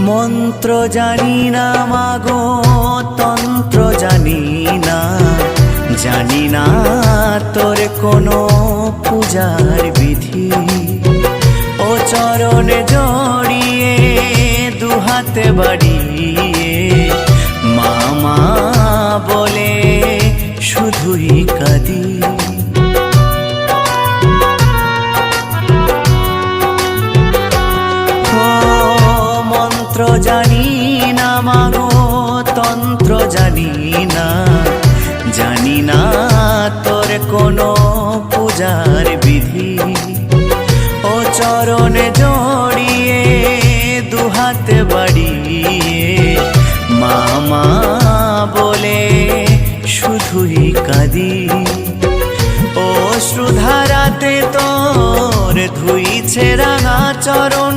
মন্ত্র জানি না মাগো, তন্ত্র জানি না, জানি না তোর কোনো পূজার বিধি। ও চরণে জড়িয়ে দুহাতে বাড়িয়ে মামা বলে শুধুই কাঁদি। মন্ত্র জানি না মাগো, তন্ত্র জানি না, জানি না তোর কোনো পূজার বিধি। ও চরণে জড়িয়ে দুহাতে বাড়িয়ে মামা বলে শুধুই কাঁদি। অশ্রুধারাতে তোর ধুইছে রাঙা চরণ,